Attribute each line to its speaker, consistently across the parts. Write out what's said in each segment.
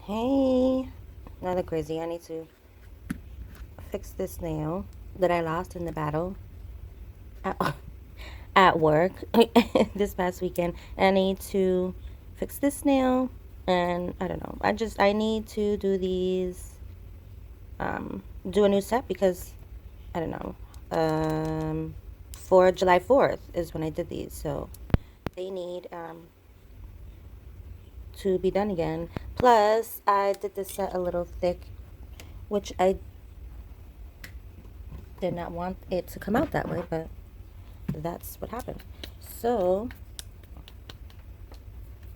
Speaker 1: Hey, nothing crazy. I need to fix this nail that I lost in the battle at, at work this past weekend. I need to fix this nail, and I don't know. I need to do these, do a new set because I don't know. For July 4th is when I did these, so they need to be done again. Plus, I did this set a little thick, which I did not want it to come out that way, but that's what happened. So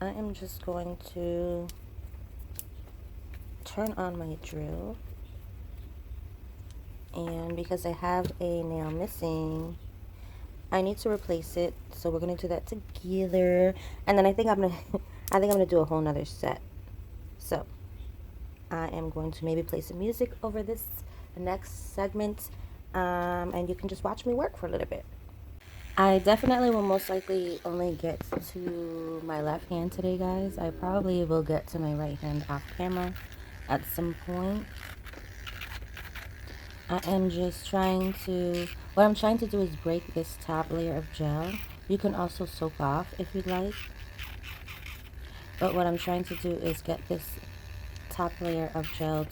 Speaker 1: I am just going to turn on my drill, and because I have a nail missing, I need to replace it. So we're gonna do that together, and then I think I'm gonna do a whole nother set. So I am going to maybe play some music over this next segment, and you can just watch me work for a little bit. I definitely will most likely only get to my left hand today, guys. I probably will get to my right hand off camera at some point. I am just trying to, what I'm trying to do is break this top layer of gel. You can also soak off if you'd like. But what I'm trying to do is get this top layer of gel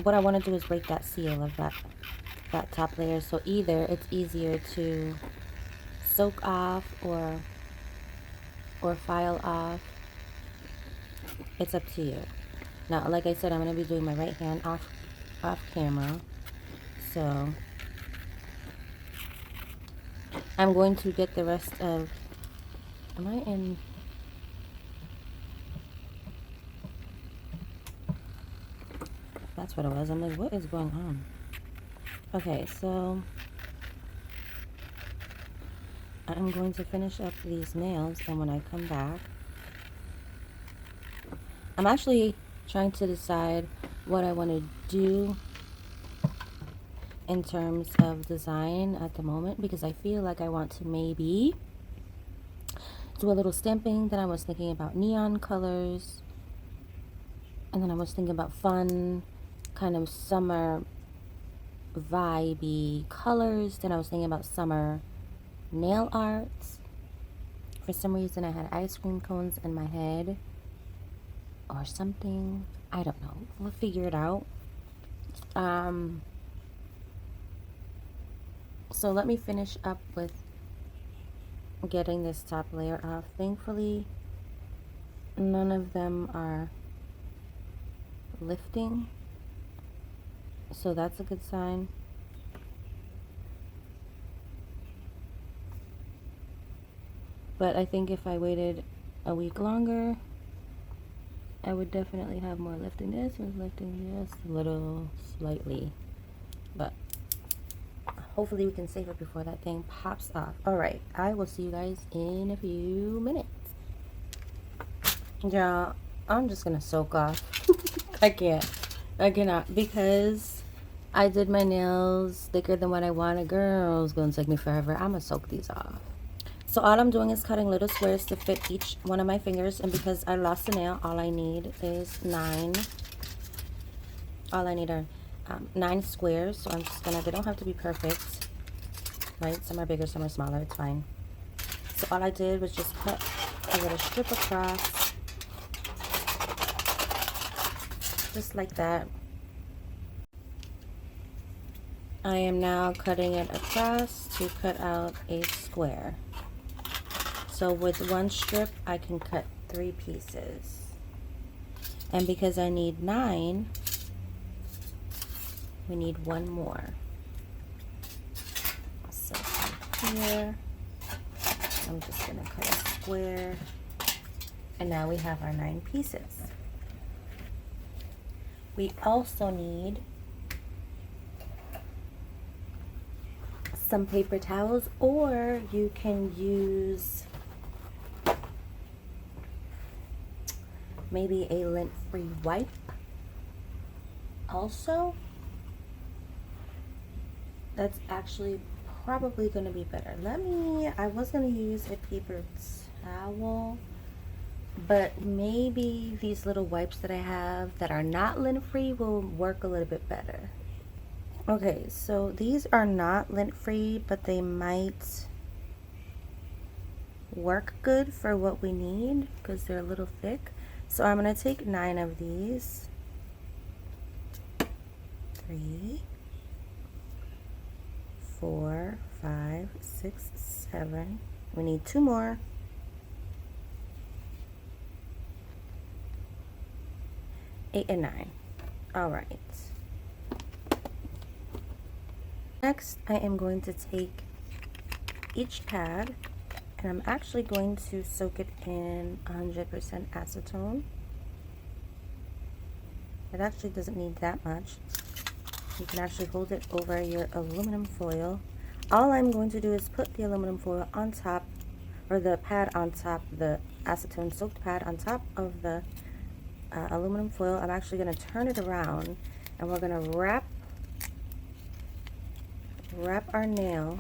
Speaker 1: what I want to do is break that seal of that top layer. So either it's easier to soak off or file off. It's up to you. Now, like I said, I'm going to be doing my right hand off camera. So I'm going to get the rest of, am I in? That's what it was. I'm like, what is going on? Okay, so I'm going to finish up these nails, and when I come back, I'm actually trying to decide what I want to do in terms of design at the moment, because I feel like I want to maybe do a little stamping. Then I was thinking about neon colors, and then I was thinking about fun kind of summer vibey colors. Then I was thinking about summer nail arts. For some reason I had ice cream cones in my head or something. I don't know. We'll figure it out. So let me finish up with getting this top layer off. Thankfully, none of them are lifting, so that's a good sign. But I think if I waited a week longer, I would definitely have more lifting. This was lifting just a little slightly, but hopefully we can save it before that thing pops off. All right, I will see you guys in a few minutes. Yeah, I'm just gonna soak off. I cannot, because I did my nails thicker than what I wanted. Girl, it's gonna take me forever. I'm gonna soak these off. So all I'm doing is cutting little squares to fit each one of my fingers, and because I lost a nail, all I need is 9. All I need are 9 squares. So I'm just gonna, they don't have to be perfect, right? Some are bigger, some are smaller, it's fine. So all I did was just cut a little strip across, just like that. I am now cutting it across to cut out a square. So with one strip, I can cut 3 pieces. And because I need 9, we need 1 more. So here, I'm just gonna cut a square. And now we have our 9 pieces. We also need some paper towels, or you can use maybe a lint-free wipe also. That's actually probably going to be better. I was going to use a paper towel, but maybe these little wipes that I have that are not lint-free will work a little bit better. Okay, so these are not lint-free, but they might work good for what we need because they're a little thick. So I'm going to take 9 of these. 3, 4, 5, 6, 7. We need 2 more. 8 and 9. All right. Next, I am going to take each pad and I'm actually going to soak it in 100% acetone. It actually doesn't need that much. You can actually hold it over your aluminum foil. All I'm going to do is put the aluminum foil on top, or the pad on top, the acetone soaked pad on top of the aluminum foil. I'm actually going to turn it around and we're going to wrap our nail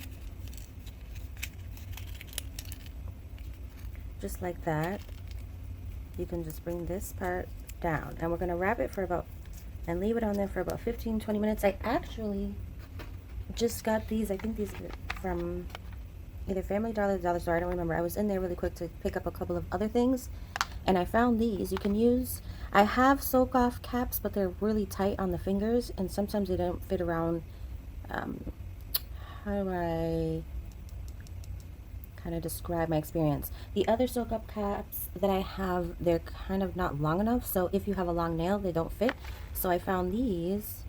Speaker 1: just like that. You can just bring this part down and we're going to wrap it for about and leave it on there for about 15-20 minutes. I actually just got these. I think these are from either Family Dollar or Dollar Store. I don't remember. I was in there really quick to pick up a couple of other things and I found these. You can use, I have soak off caps, but they're really tight on the fingers and sometimes they don't fit around. How do I kind of describe my experience? The other soak up caps that I have, they're kind of not long enough, so if you have a long nail they don't fit. So I found these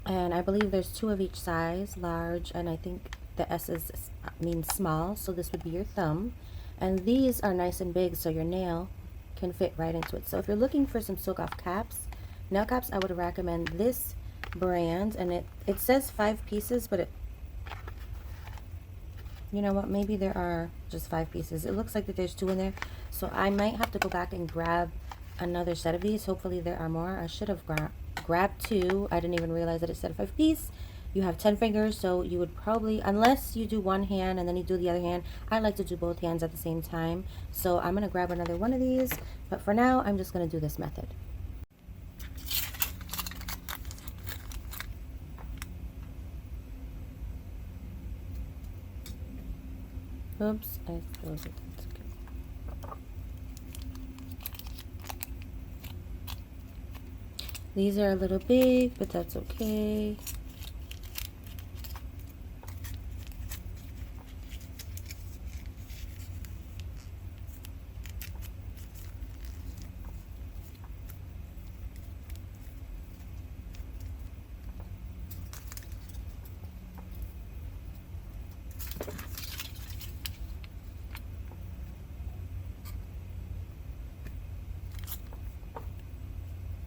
Speaker 1: and I believe there's 2 of each size, large, and I think the S's mean small, so this would be your thumb, and these are nice and big so your nail can fit right into it. So if you're looking for some soak off caps, nail caps, I would recommend this brand, and it says 5 pieces, but you know what, maybe there are just 5 pieces. It looks like that there's 2 in there, so I might have to go back and grab another set of these. Hopefully there are more. I should have grabbed 2. I didn't even realize that it said 5 piece. You have 10 fingers, so you would probably, unless you do one hand and then you do the other hand, I like to do both hands at the same time. So I'm going to grab another one of these, but for now I'm just going to do this method. Oops, I closed it. These are a little big, but that's okay.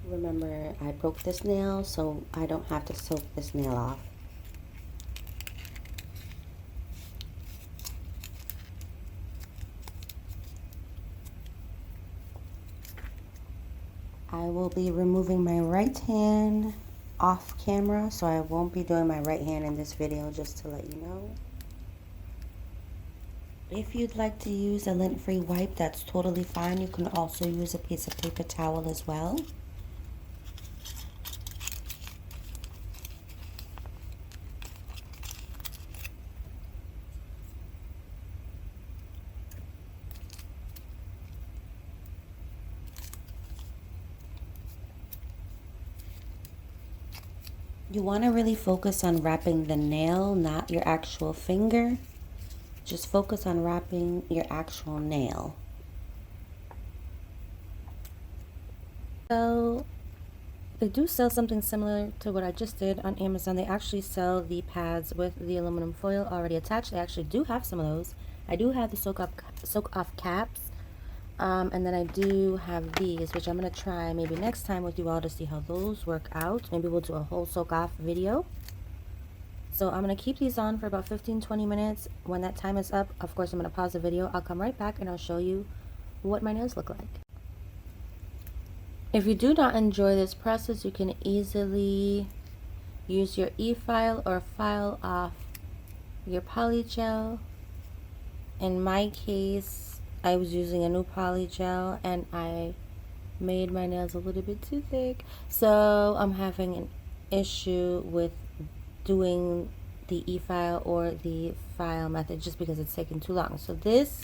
Speaker 1: Remember, I broke this nail, so I don't have to soak this nail off. I will be removing my right hand off camera, so I won't be doing my right hand in this video, just to let you know. If you'd like to use a lint-free wipe, that's totally fine. You can also use a piece of paper towel as well. You want to really focus on wrapping the nail, not your actual finger. Just focus on wrapping your actual nail. So they do sell something similar to what I just did on Amazon. They actually sell the pads with the aluminum foil already attached. They actually do have some of those. I do have the soak off caps. And then I do have these, which I'm going to try maybe next time with you all to see how those work out. Maybe we'll do a whole soak off video. So I'm going to keep these on for about 15-20 minutes. When that time is up, of course, I'm going to pause the video. I'll come right back and I'll show you what my nails look like. If you do not enjoy this process, you can easily use your e-file or file off your polygel. In my case, I was using a new polygel and I made my nails a little bit too thick. So I'm having an issue with doing the e-file or the file method just because it's taking too long. So this,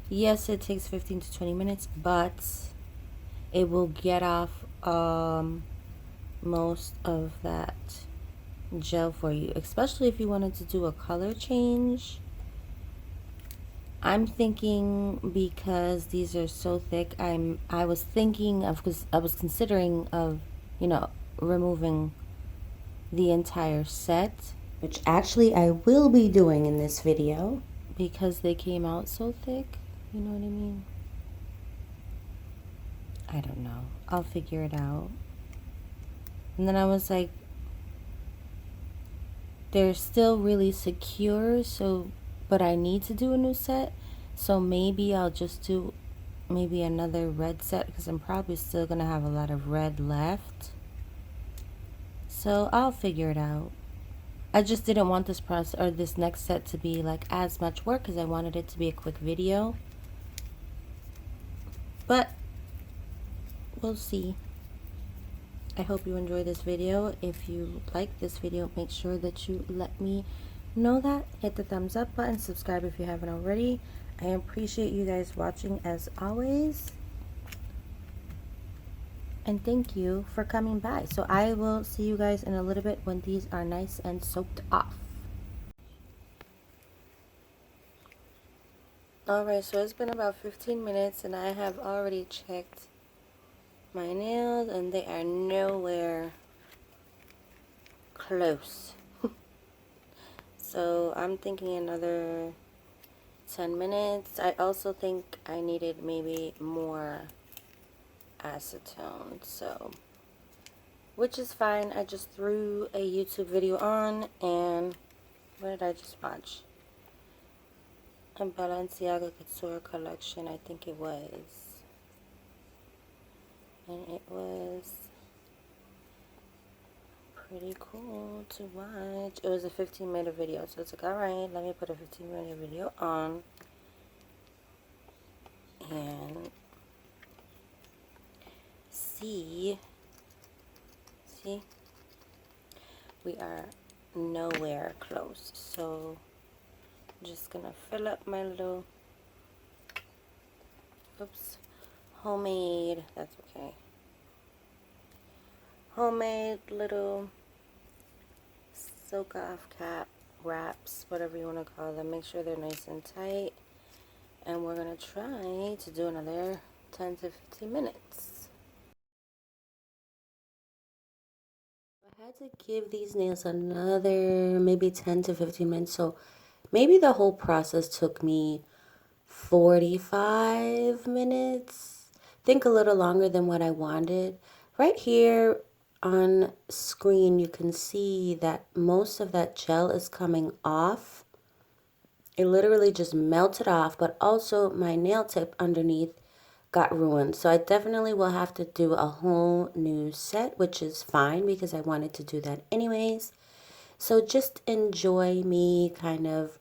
Speaker 1: yes, it takes 15 to 20 minutes, but it will get off most of that gel for you, especially if you wanted to do a color change. I'm thinking, because these are so thick, I was thinking of, because I was considering of, you know, removing the entire set, which actually I will be doing in this video because they came out so thick. You know what I mean? I don't know. I'll figure it out. And then I was like, they're still really secure, so, but I need to do a new set. So maybe I'll just do maybe another red set because I'm probably still gonna have a lot of red left. So I'll figure it out. I just didn't want this process or this next set to be like as much work because I wanted it to be a quick video. But we'll see. I hope you enjoy this video. If you like this video, make sure that you let me know that. Hit the thumbs up button, subscribe if you haven't already. I appreciate you guys watching as always. And thank you for coming by. So I will see you guys in a little bit when these are nice and soaked off. Alright, so it's been about 15 minutes and I have already checked my nails and they are nowhere close. So I'm thinking another 10 minutes. I also think I needed maybe more acetone, so, which is fine. I just threw a YouTube video on, and what did I just watch? A Balenciaga Couture collection, I think it was, and it was pretty cool to watch. It was a 15-minute video, so it's like, alright, let me put a 15-minute video on and see, we are nowhere close. So I'm just gonna fill up my little, oops, homemade, that's okay, homemade little soak off cap wraps, whatever you want to call them. Make sure they're nice and tight, and we're gonna try to do another 10 to 15 minutes. I had to give these nails another maybe 10 to 15 minutes, so maybe the whole process took me 45 minutes. Think a little longer than what I wanted. Right here on screen, you can see that most of that gel is coming off. It literally just melted off, but also my nail tip underneath got ruined. So I definitely will have to do a whole new set, which is fine because I wanted to do that anyways. So just enjoy me kind of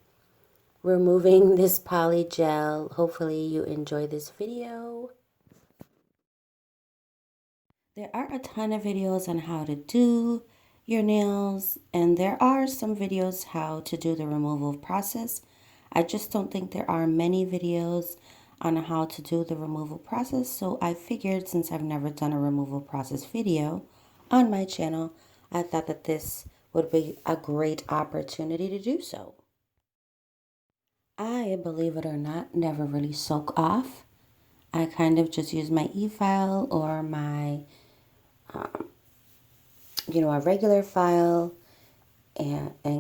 Speaker 1: removing this poly gel. Hopefully you enjoy this video. There are a ton of videos on how to do your nails, and there are some videos how to do the removal process. I just don't think there are many videos on how to do the removal process, so I figured since I've never done a removal process video on my channel, I thought that this would be a great opportunity to do so. I, believe it or not, never really soak off. I kind of just use my e-file or my, a regular file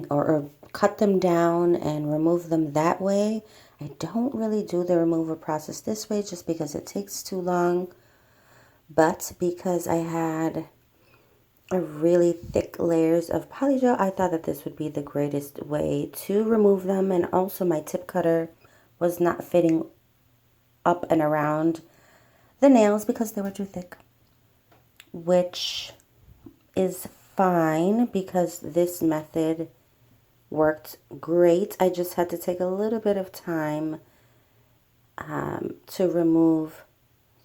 Speaker 1: or cut them down and remove them that way. I don't really do the removal process this way just because it takes too long. But because I had a really thick layers of polygel, I thought that this would be the greatest way to remove them. And also my tip cutter was not fitting up and around the nails because they were too thick, which is fine because this method worked great. I just had to take a little bit of time to remove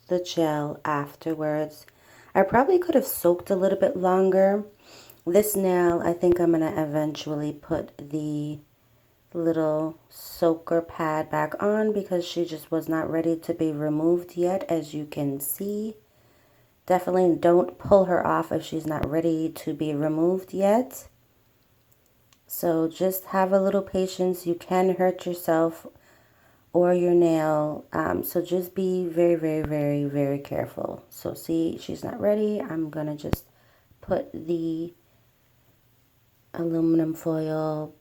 Speaker 1: the gel afterwards. I probably could have soaked a little bit longer. This nail, I think I'm going to eventually put the little soaker pad back on because she just was not ready to be removed yet, as you can see. Definitely don't pull her off if she's not ready to be removed yet. So just have a little patience. You can hurt yourself or your nail. So just be very, very, very, very careful. So see, she's not ready. I'm going to just put the aluminum foil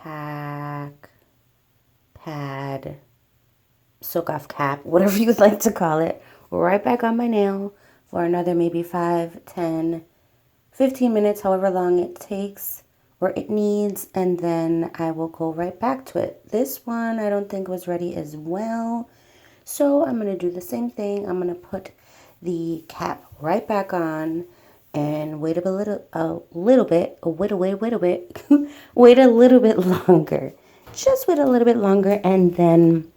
Speaker 1: pad, soak off cap, whatever you'd like to call it, right back on my nail for another maybe 5, 10, 15 minutes, however long it takes or it needs, and then I will go right back to it. This one I don't think was ready as well, so I'm going to do the same thing. I'm going to put the cap right back on and wait a little bit, wait a bit, wait a little bit longer. Just wait a little bit longer, and then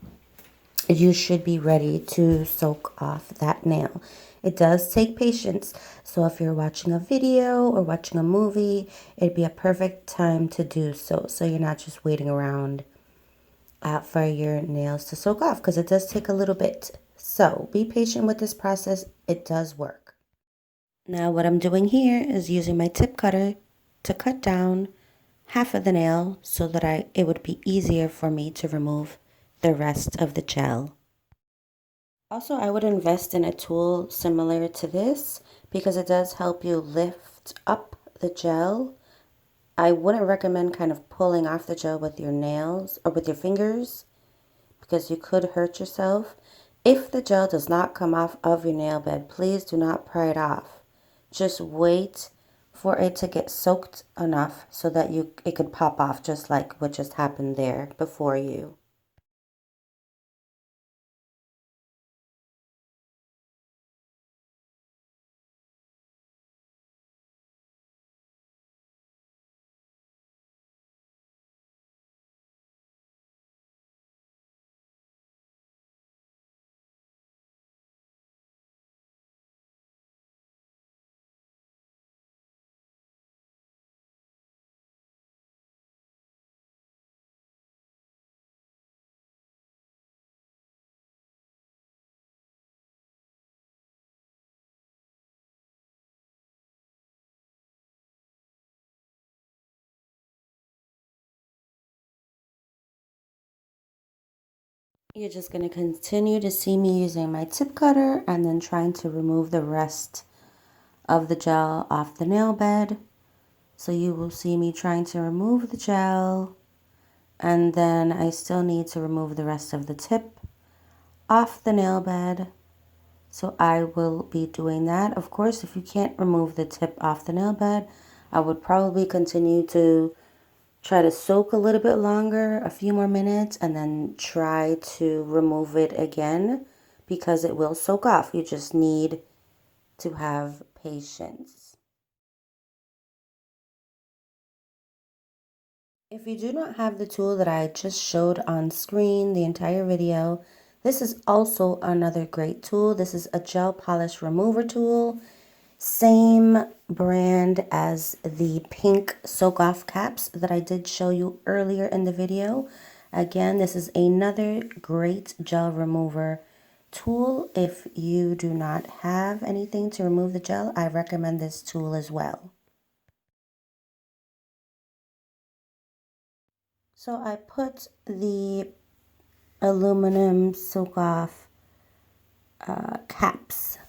Speaker 1: you should be ready to soak off that nail. It does take patience, so if you're watching a video or watching a movie, it'd be a perfect time to do so, so you're not just waiting around for your nails to soak off, because it does take a little bit. So be patient with this process. It does work. Now what I'm doing here is using my tip cutter to cut down half of the nail so that it would be easier for me to remove the rest of the gel. Also, I would invest in a tool similar to this because it does help you lift up the gel. I wouldn't recommend kind of pulling off the gel with your nails or with your fingers because you could hurt yourself. If the gel does not come off of your nail bed, please do not pry it off. Just wait for it to get soaked enough so that it could pop off, just like what just happened there before you. You're just going to continue to see me using my tip cutter and then trying to remove the rest of the gel off the nail bed. So you will see me trying to remove the gel, and then I still need to remove the rest of the tip off the nail bed. So I will be doing that. Of course, if you can't remove the tip off the nail bed, I would probably continue to try to soak a little bit longer, a few more minutes, and then try to remove it again because it will soak off. You just need to have patience. If you do not have the tool that I just showed on screen the entire video, this is also another great tool. This is a gel polish remover tool. Same brand as the pink soak off caps that I did show you earlier in the video. Again, this is another great gel remover tool. If you do not have anything to remove the gel, I recommend this tool as well. So I put the aluminum soak off caps,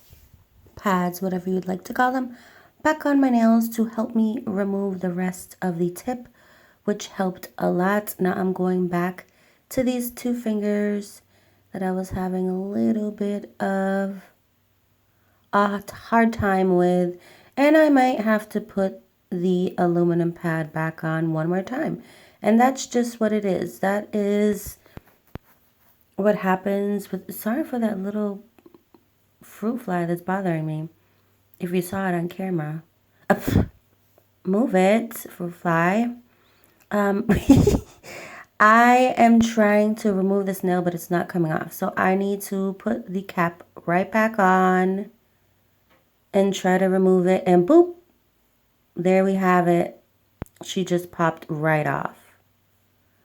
Speaker 1: pads, whatever you'd like to call them, back on my nails to help me remove the rest of the tip, which helped a lot. Now I'm going back to these two fingers that I was having a little bit of a hard time with, and I might have to put the aluminum pad back on one more time. And that's just what it is. That is what happens with, sorry for that little fruit fly that's bothering me. If you saw it on camera. Move it, fruit fly. I am trying to remove this nail, but it's not coming off. So I need to put the cap right back on and try to remove it. And boop, there we have it. She just popped right off.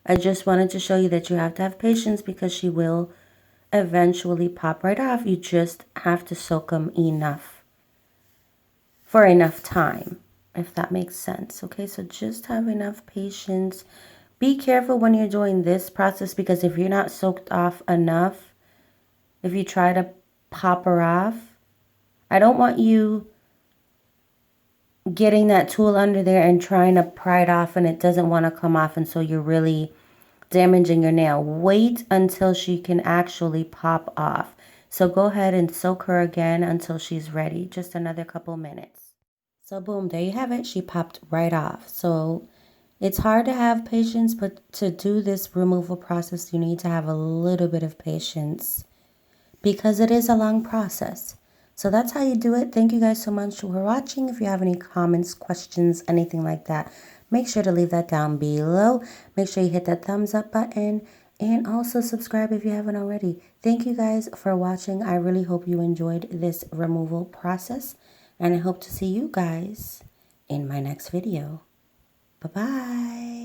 Speaker 1: I just wanted to show you that you have to have patience because she will eventually pop right off. You just have to soak them enough for enough time, if that makes sense. Okay, so just have enough patience. Be careful when you're doing this process because if you're not soaked off enough, if you try to pop her off, I don't want you getting that tool under there and trying to pry it off and it doesn't want to come off, and so you're really damaging your nail. Wait until she can actually pop off. So go ahead and soak her again until she's ready. Just another couple minutes. So boom, there you have it. She popped right off. So it's hard to have patience, but to do this removal process, you need to have a little bit of patience because it is a long process. So that's how you do it. Thank you guys so much for watching. If you have any comments, questions, anything like that, make sure to leave that down below. Make sure you hit that thumbs up button and also subscribe if you haven't already. Thank you guys for watching. I really hope you enjoyed this removal process, and I hope to see you guys in my next video. Bye-bye.